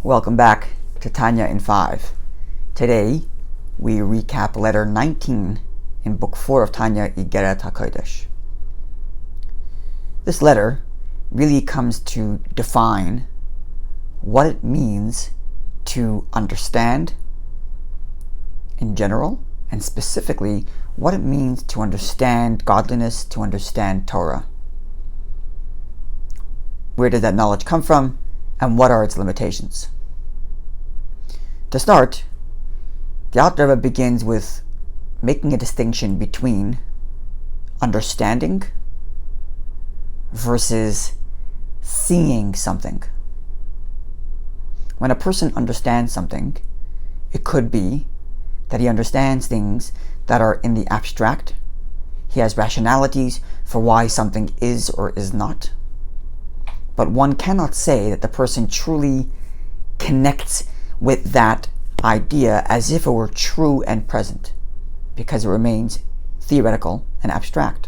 Welcome back to Tanya in 5. Today, we recap letter 19 in book 4 of Tanya, Iggeret HaKodesh. This letter really comes to define what it means to understand in general, and specifically what it means to understand godliness, to understand Torah. Where did that knowledge come from, and what are its limitations? To start, the Alter Rebbe begins with making a distinction between understanding versus seeing something. When a person understands something, it could be that he understands things that are in the abstract. He has rationalities for why something is or is not. But one cannot say that the person truly connects with that idea as if it were true and present, because it remains theoretical and abstract.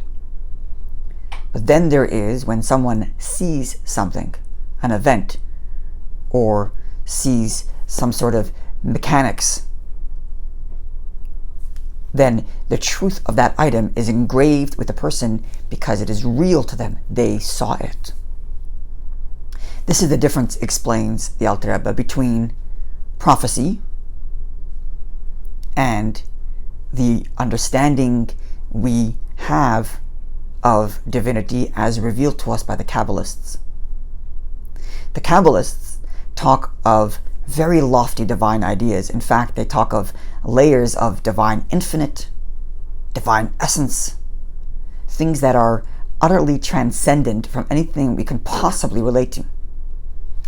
But then there is when someone sees something, an event, or sees some sort of mechanics, then the truth of that item is engraved with the person because it is real to them. They saw it. This is the difference, explains the Alter Rebbe, between prophecy and the understanding we have of divinity as revealed to us by the Kabbalists. The Kabbalists talk of very lofty divine ideas. In fact, they talk of layers of divine infinite, divine essence, things that are utterly transcendent from anything we can possibly relate to.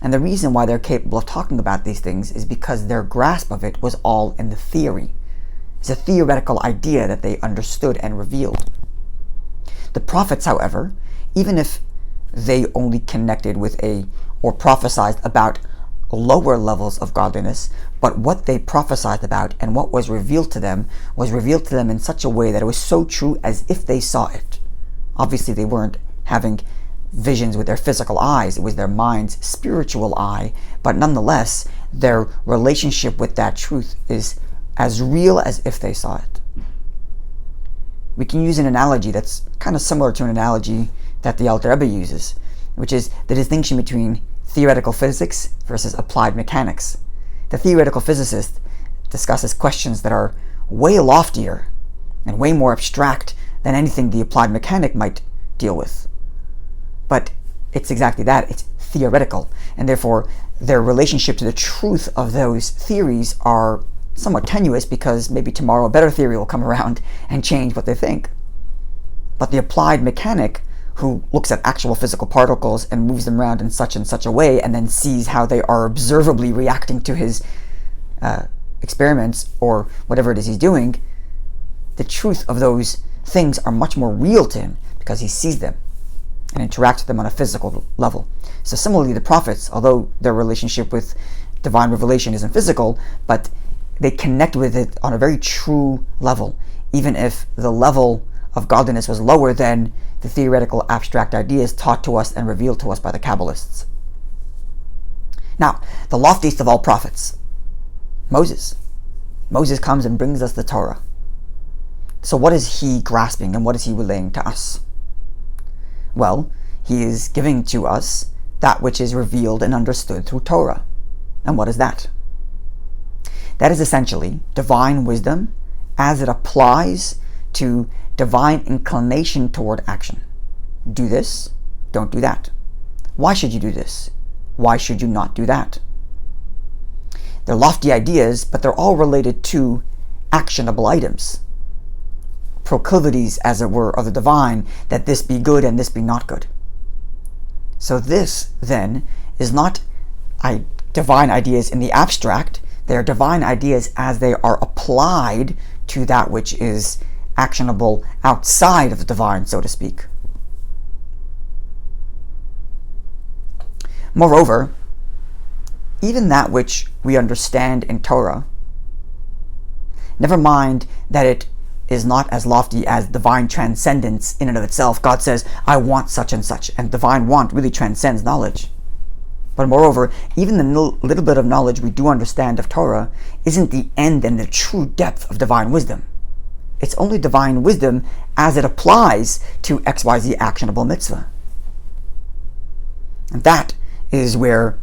And the reason why they're capable of talking about these things is because their grasp of it was all in the theory. It's a theoretical idea that they understood and revealed. The prophets, however, even if they only connected with or prophesied about lower levels of godliness, but what they prophesied about and what was revealed to them in such a way that it was so true as if they saw it. Obviously, they weren't having visions with their physical eyes, it was their mind's spiritual eye, but nonetheless, their relationship with that truth is as real as if they saw it. We can use an analogy that's kind of similar to an analogy that the Alter Rebbe uses, which is the distinction between theoretical physics versus applied mechanics. The theoretical physicist discusses questions that are way loftier and way more abstract than anything the applied mechanic might deal with. But it's exactly that, it's theoretical, and therefore their relationship to the truth of those theories are somewhat tenuous because maybe tomorrow a better theory will come around and change what they think. But the applied mechanic, who looks at actual physical particles and moves them around in such and such a way and then sees how they are observably reacting to his experiments or whatever it is he's doing, the truth of those things are much more real to him because he sees them and interacts with them on a physical level. So similarly, the prophets, although their relationship with divine revelation isn't physical, but they connect with it on a very true level, even if the level of godliness was lower than the theoretical abstract ideas taught to us and revealed to us by the Kabbalists. Now, the loftiest of all prophets, Moses. Moses comes and brings us the Torah. So what is he grasping and what is he relaying to us? Well, he is giving to us that which is revealed and understood through Torah. And what is that? That is essentially divine wisdom as it applies to divine inclination toward action. Do this, don't do that. Why should you do this? Why should you not do that? They're lofty ideas, but they're all related to actionable items. Proclivities, as it were, of the divine, that this be good and this be not good. So this, then, is not divine ideas in the abstract. They are divine ideas as they are applied to that which is actionable outside of the divine, so to speak. Moreover, even that which we understand in Torah, never mind that it is not as lofty as divine transcendence in and of itself. God says, I want such and such, and divine want really transcends knowledge. But moreover, even the little bit of knowledge we do understand of Torah isn't the end and the true depth of divine wisdom. It's only divine wisdom as it applies to XYZ actionable mitzvah. And that is where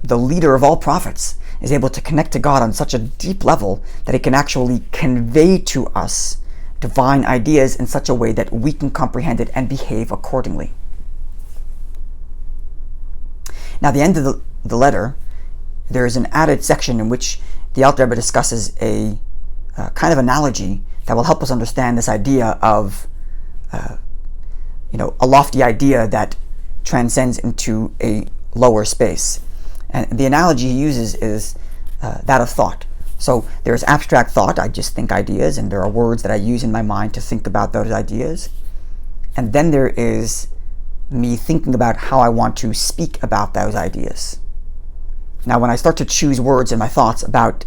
the leader of all prophets is able to connect to God on such a deep level that he can actually convey to us divine ideas in such a way that we can comprehend it and behave accordingly. Now, at the end of the letter, there is an added section in which the Alter Rebbe discusses a kind of analogy that will help us understand this idea of, a lofty idea that transcends into a lower space. And the analogy he uses is that of thought. So there's abstract thought, I just think ideas, and there are words that I use in my mind to think about those ideas. And then there is me thinking about how I want to speak about those ideas. Now, when I start to choose words in my thoughts about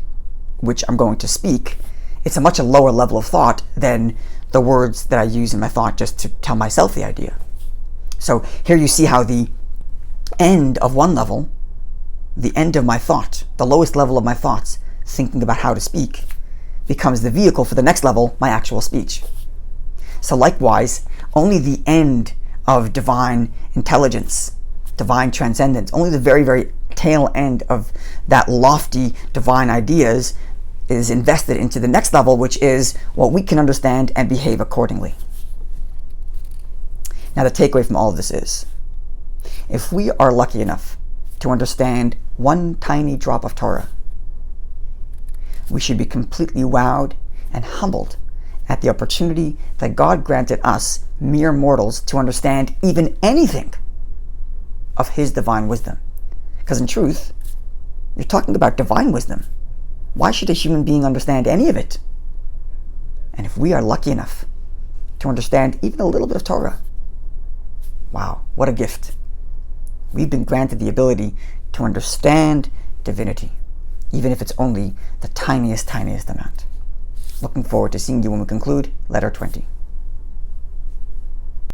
which I'm going to speak, it's a much lower level of thought than the words that I use in my thought just to tell myself the idea. So here you see how the end of one level, the end of my thought, the lowest level of my thoughts, thinking about how to speak, becomes the vehicle for the next level, my actual speech. So likewise, only the end of divine intelligence, divine transcendence, only the very, very tail end of that lofty divine ideas is invested into the next level, which is what we can understand and behave accordingly. Now, the takeaway from all of this is, if we are lucky enough to understand one tiny drop of Torah, we should be completely wowed and humbled at the opportunity that God granted us, mere mortals, to understand even anything of His divine wisdom. Because in truth, you're talking about divine wisdom. Why should a human being understand any of it? And if we are lucky enough to understand even a little bit of Torah, wow, what a gift. We've been granted the ability to understand divinity, even if it's only the tiniest amount. Looking forward to seeing you when we conclude Letter 20.